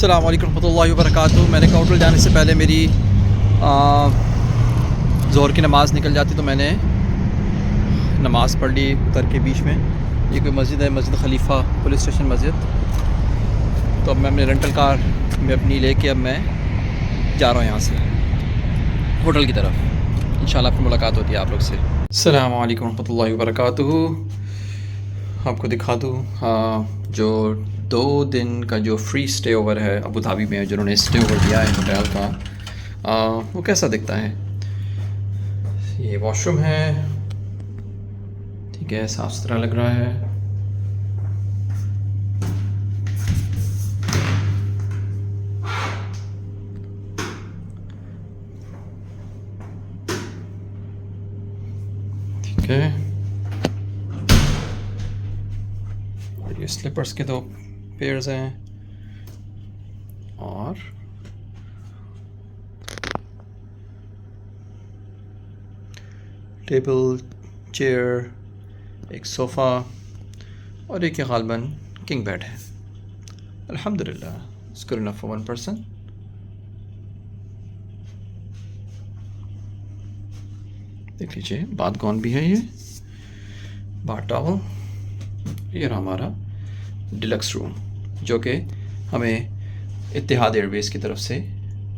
अस्सलाम वालेकुम रहमतुल्लाहि व बरकातुहू। मैंने कहा होटल जाने से पहले मेरी ज़ोहर की नमाज़ निकल जाती तो मैंने नमाज़ पढ़ ली उतर के बीच में। ये कोई मस्जिद है, मस्जिद खलीफा पुलिस स्टेशन मस्जिद। तो अब मैं अपने रेंटल कार में अपनी लेके अब मैं जा रहा हूँ यहाँ से होटल की तरफ। इंशाल्लाह फिर मुलाकात होती है आप लोग से। अस्सलाम वालेकुम रहमतुल्लाहि व बरकातुहू। आपको दिखा दूँ जो 2 दिन का जो फ्री स्टे ओवर है अबू धाबी में, जिन्होंने स्टे ओवर दिया है होटल का, वो कैसा दिखता है। ये वॉशरूम है, ठीक है, साफ़ सुथरा लग रहा है। ठीक है, ये स्लीपर्स के 2 पेयर्स हैं और टेबल, चेयर, एक सोफ़ा और एक गालबन किंग बेड है। अल्हम्दुलिल्लाह, it's good enough for 1 person. देख लीजिए, बाथ गॉन भी है, ये बाथ टॉवल। ये रहा हमारा डिलक्स रूम, जो कि हमें इत्तेहाद एयरवेज़ की तरफ से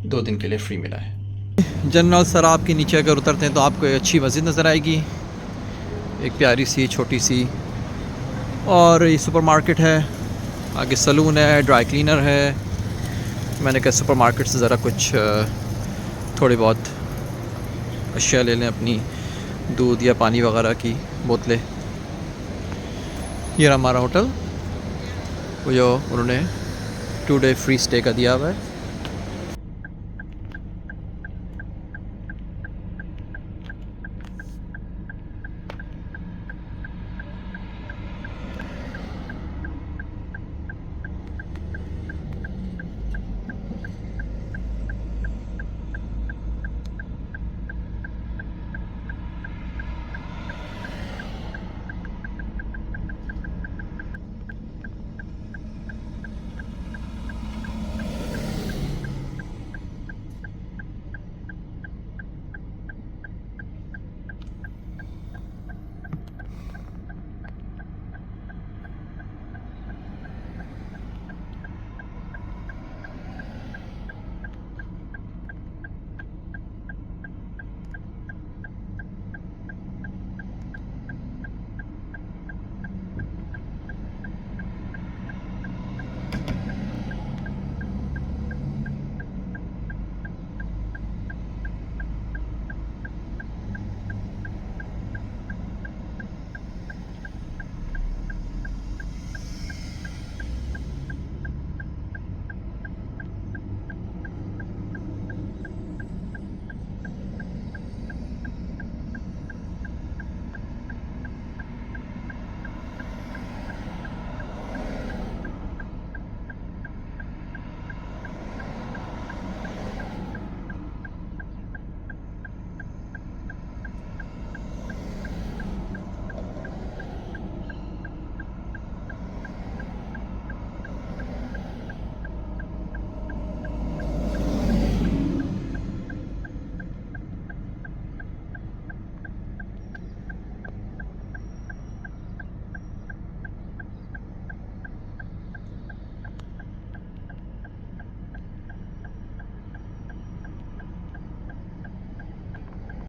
2 दिन के लिए फ्री मिला है। जनरल सराब के नीचे अगर उतरते हैं तो आपको एक अच्छी मस्जिद नज़र आएगी, एक प्यारी सी छोटी सी, और ये सुपरमार्केट है, आगे सलून है, ड्राई क्लीनर है। मैंने कहा सुपरमार्केट से ज़रा कुछ थोड़ी बहुत अशिया ले लें, अपनी दूध या पानी वगैरह की बोतलें। ये रहा हमारा होटल, वो जो उन्होंने 2 डे फ्री स्टे का दिया हुआ है।